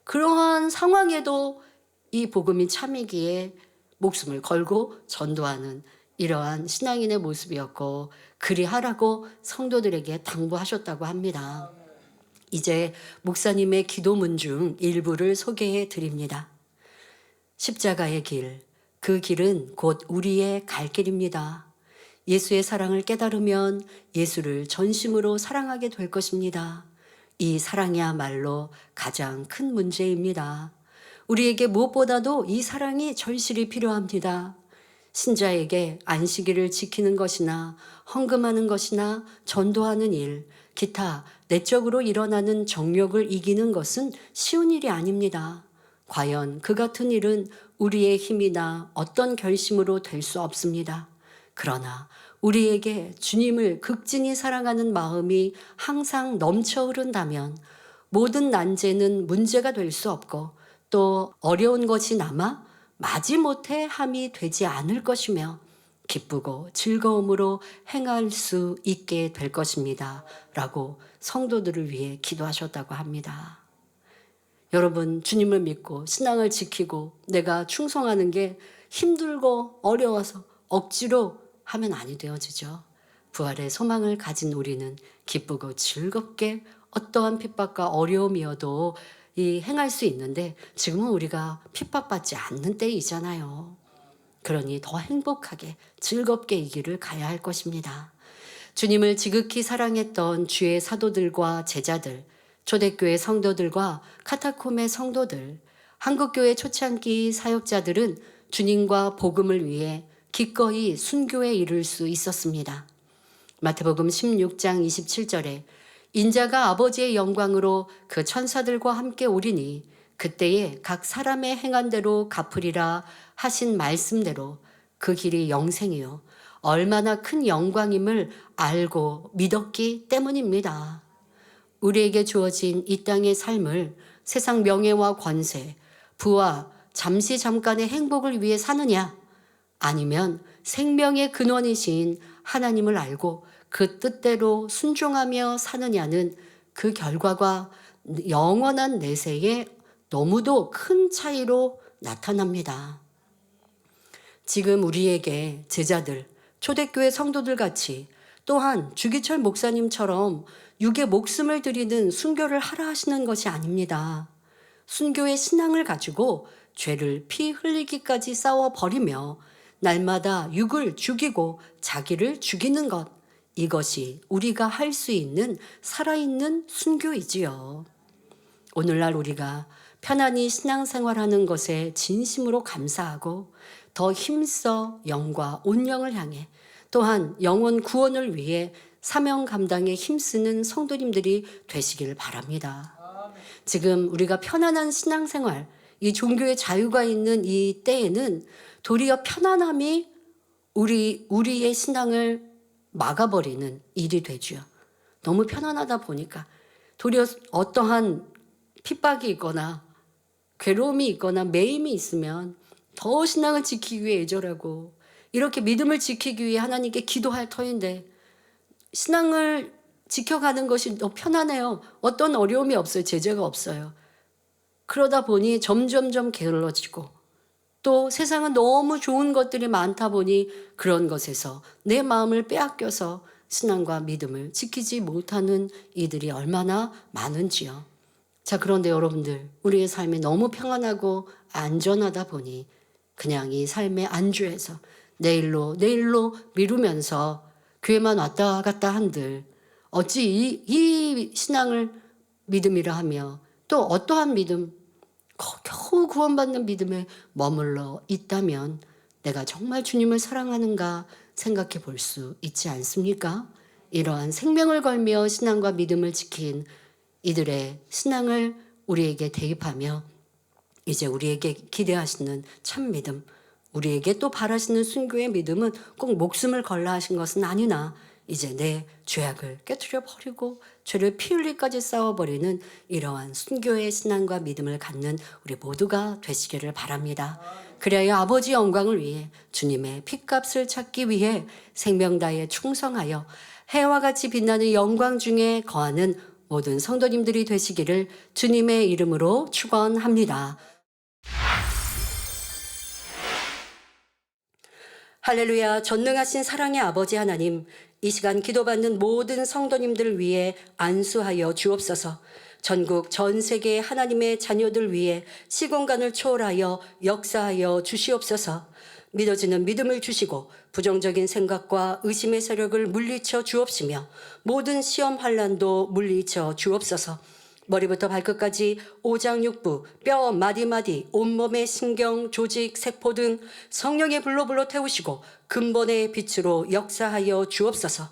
그러한 상황에도 이 복음이 참이기에 목숨을 걸고 전도하는 이러한 신앙인의 모습이었고, 그리하라고 성도들에게 당부하셨다고 합니다. 이제 목사님의 기도문 중 일부를 소개해 드립니다. 십자가의 길, 그 길은 곧 우리의 갈 길입니다. 예수의 사랑을 깨달으면 예수를 전심으로 사랑하게 될 것입니다. 이 사랑이야말로 가장 큰 문제입니다. 우리에게 무엇보다도 이 사랑이 절실히 필요합니다. 신자에게 안식일을 지키는 것이나 헌금하는 것이나 전도하는 일, 기타 내적으로 일어나는 정욕을 이기는 것은 쉬운 일이 아닙니다. 과연 그 같은 일은 우리의 힘이나 어떤 결심으로 될 수 없습니다. 그러나 우리에게 주님을 극진히 사랑하는 마음이 항상 넘쳐 흐른다면 모든 난제는 문제가 될 수 없고, 또 어려운 것이 남아 마지못해 함이 되지 않을 것이며 기쁘고 즐거움으로 행할 수 있게 될 것입니다 라고 성도들을 위해 기도하셨다고 합니다. 여러분, 주님을 믿고 신앙을 지키고 내가 충성하는 게 힘들고 어려워서 억지로 하면 아니 되어지죠. 부활의 소망을 가진 우리는 기쁘고 즐겁게 어떠한 핍박과 어려움이어도 행할 수 있는데, 지금은 우리가 핍박받지 않는 때이잖아요. 그러니 더 행복하게 즐겁게 이 길을 가야 할 것입니다. 주님을 지극히 사랑했던 주의 사도들과 제자들, 초대교회 성도들과 카타콤의 성도들, 한국교회 초창기 사역자들은 주님과 복음을 위해 기꺼이 순교에 이를 수 있었습니다. 마태복음 16장 27절에 인자가 아버지의 영광으로 그 천사들과 함께 오리니 그때에 각 사람의 행한 대로 갚으리라 하신 말씀대로 그 길이 영생이요 얼마나 큰 영광임을 알고 믿었기 때문입니다. 우리에게 주어진 이 땅의 삶을 세상 명예와 권세, 부와 잠시 잠깐의 행복을 위해 사느냐? 아니면 생명의 근원이신 하나님을 알고 그 뜻대로 순종하며 사느냐는 그 결과가 영원한 내세에 너무도 큰 차이로 나타납니다. 지금 우리에게 제자들, 초대교회 성도들 같이 또한 주기철 목사님처럼 육의 목숨을 드리는 순교를 하라 하시는 것이 아닙니다. 순교의 신앙을 가지고 죄를 피 흘리기까지 싸워버리며 날마다 육을 죽이고 자기를 죽이는 것, 이것이 우리가 할 수 있는 살아있는 순교이지요. 오늘날 우리가 편안히 신앙생활하는 것에 진심으로 감사하고 더 힘써 영과 온영을 향해 또한 영혼 구원을 위해 사명 감당에 힘쓰는 성도님들이 되시길 바랍니다. 지금 우리가 편안한 신앙생활, 이 종교의 자유가 있는 이 때에는 도리어 편안함이 우리의 신앙을 막아버리는 일이 되죠. 너무 편안하다 보니까 도리어 어떠한 핍박이 있거나 괴로움이 있거나 매임이 있으면 더 신앙을 지키기 위해 애절하고 이렇게 믿음을 지키기 위해 하나님께 기도할 터인데 신앙을 지켜가는 것이 더 편안해요. 어떤 어려움이 없어요. 제재가 없어요. 그러다 보니 점점점 게을러지고 또 세상은 너무 좋은 것들이 많다 보니 그런 것에서 내 마음을 빼앗겨서 신앙과 믿음을 지키지 못하는 이들이 얼마나 많은지요. 자, 그런데 여러분들, 우리의 삶이 너무 평안하고 안전하다 보니 그냥 이 삶의 안주에서 내일로 미루면서 교회만 왔다 갔다 한들 어찌 이 신앙을 믿음이라 하며 또 어떠한 믿음, 겨우 구원받는 믿음에 머물러 있다면 내가 정말 주님을 사랑하는가 생각해 볼 수 있지 않습니까? 이러한 생명을 걸며 신앙과 믿음을 지킨 이들의 신앙을 우리에게 대입하며 이제 우리에게 기대하시는 참 믿음, 우리에게 또 바라시는 순교의 믿음은 꼭 목숨을 걸라 하신 것은 아니나 이제 내 죄악을 깨트려 버리고 죄를 피 흘리까지 싸워버리는 이러한 순교의 신앙과 믿음을 갖는 우리 모두가 되시기를 바랍니다. 그래야 아버지 영광을 위해 주님의 핏값을 찾기 위해 생명 다해 충성하여 해와 같이 빛나는 영광 중에 거하는 모든 성도님들이 되시기를 주님의 이름으로 축원합니다. 할렐루야. 전능하신 사랑의 아버지 하나님, 이 시간 기도받는 모든 성도님들 위해 안수하여 주옵소서. 전국 전 세계 하나님의 자녀들 위해 시공간을 초월하여 역사하여 주시옵소서. 믿어지는 믿음을 주시고 부정적인 생각과 의심의 세력을 물리쳐 주옵시며 모든 시험 환난도 물리쳐 주옵소서. 머리부터 발끝까지 오장육부, 뼈 마디마디, 온몸의 신경, 조직, 세포 등 성령의 불로 태우시고 근본의 빛으로 역사하여 주옵소서.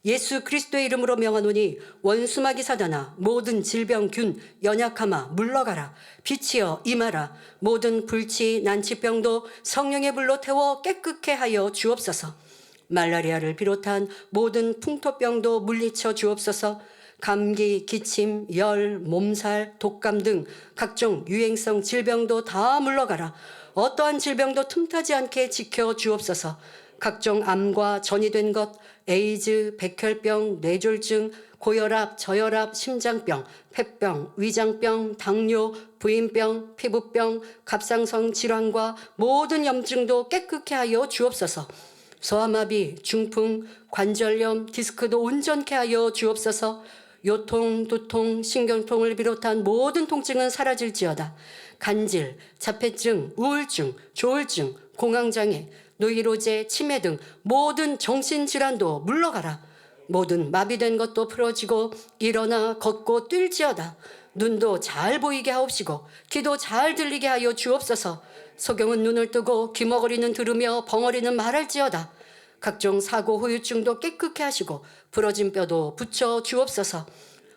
예수 그리스도의 이름으로 명하노니 원수마귀 사단아 모든 질병균 연약함아 물러가라. 빛이여 임하라. 모든 불치 난치병도 성령의 불로 태워 깨끗게 하여 주옵소서. 말라리아를 비롯한 모든 풍토병도 물리쳐 주옵소서. 감기, 기침, 열, 몸살, 독감 등 각종 유행성 질병도 다 물러가라. 어떠한 질병도 틈타지 않게 지켜 주옵소서. 각종 암과 전이된 것, 에이즈, 백혈병, 뇌졸중, 고혈압, 저혈압, 심장병, 폐병, 위장병, 당뇨, 부인병, 피부병, 갑상선 질환과 모든 염증도 깨끗게 하여 주옵소서. 소아마비, 중풍, 관절염, 디스크도 온전케 하여 주옵소서. 요통, 두통, 신경통을 비롯한 모든 통증은 사라질지어다. 간질, 자폐증, 우울증, 조울증, 공황장애, 노이로제, 치매 등 모든 정신질환도 물러가라. 모든 마비된 것도 풀어지고 일어나 걷고 뛸지어다. 눈도 잘 보이게 하옵시고 귀도 잘 들리게 하여 주옵소서. 소경은 눈을 뜨고 귀머거리는 들으며 벙어리는 말할지어다. 각종 사고 후유증도 깨끗게 하시고 부러진 뼈도 붙여 주옵소서.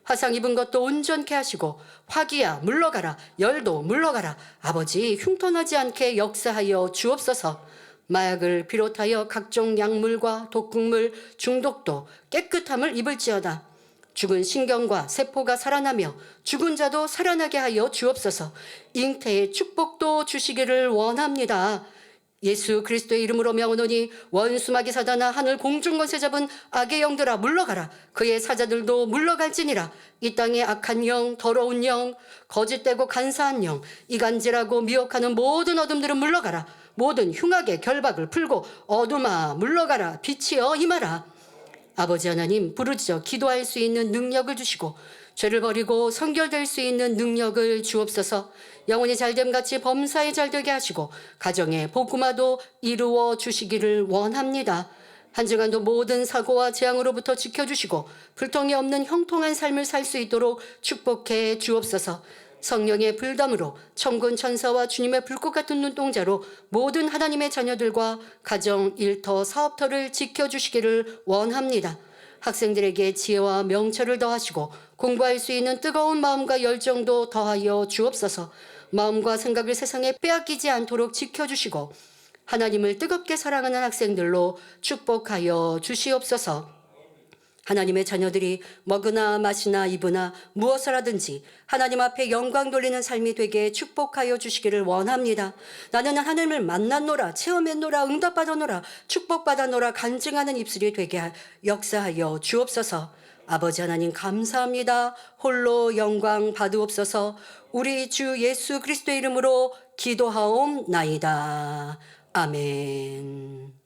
화상 입은 것도 온전케 하시고 화기야 물러가라, 열도 물러가라. 아버지 흉터나지 않게 역사하여 주옵소서. 마약을 비롯하여 각종 약물과 독극물 중독도 깨끗함을 입을지어다. 죽은 신경과 세포가 살아나며 죽은 자도 살아나게 하여 주옵소서. 잉태의 축복도 주시기를 원합니다. 예수 그리스도의 이름으로 명하노니 원수마귀 사단아 하늘 공중권세 잡은 악의 영들아 물러가라. 그의 사자들도 물러갈지니라. 이 땅의 악한 영, 더러운 영, 거짓되고 간사한 영, 이간질하고 미혹하는 모든 어둠들은 물러가라. 모든 흉악의 결박을 풀고 어둠아 물러가라. 빛이여 임하라. 아버지 하나님, 부르짖어 기도할 수 있는 능력을 주시고 죄를 버리고 성결될 수 있는 능력을 주옵소서. 영혼이 잘됨같이 범사에 잘되게 하시고 가정의 복음화도 이루어 주시기를 원합니다. 한 주간도 모든 사고와 재앙으로부터 지켜주시고 불통이 없는 형통한 삶을 살 수 있도록 축복해 주옵소서. 성령의 불담으로 천군 천사와 주님의 불꽃 같은 눈동자로 모든 하나님의 자녀들과 가정, 일터, 사업터를 지켜주시기를 원합니다. 학생들에게 지혜와 명철을 더하시고 공부할 수 있는 뜨거운 마음과 열정도 더하여 주옵소서. 마음과 생각을 세상에 빼앗기지 않도록 지켜주시고 하나님을 뜨겁게 사랑하는 학생들로 축복하여 주시옵소서. 하나님의 자녀들이 먹으나 마시나 입으나 무엇을 하든지 하나님 앞에 영광 돌리는 삶이 되게 축복하여 주시기를 원합니다. 나는 하나님을 만났노라, 체험했노라, 응답받았노라, 축복받았노라 간증하는 입술이 되게 역사하여 주옵소서. 아버지 하나님 감사합니다. 홀로 영광 받으옵소서. 우리 주 예수 그리스도의 이름으로 기도하옵나이다. 아멘.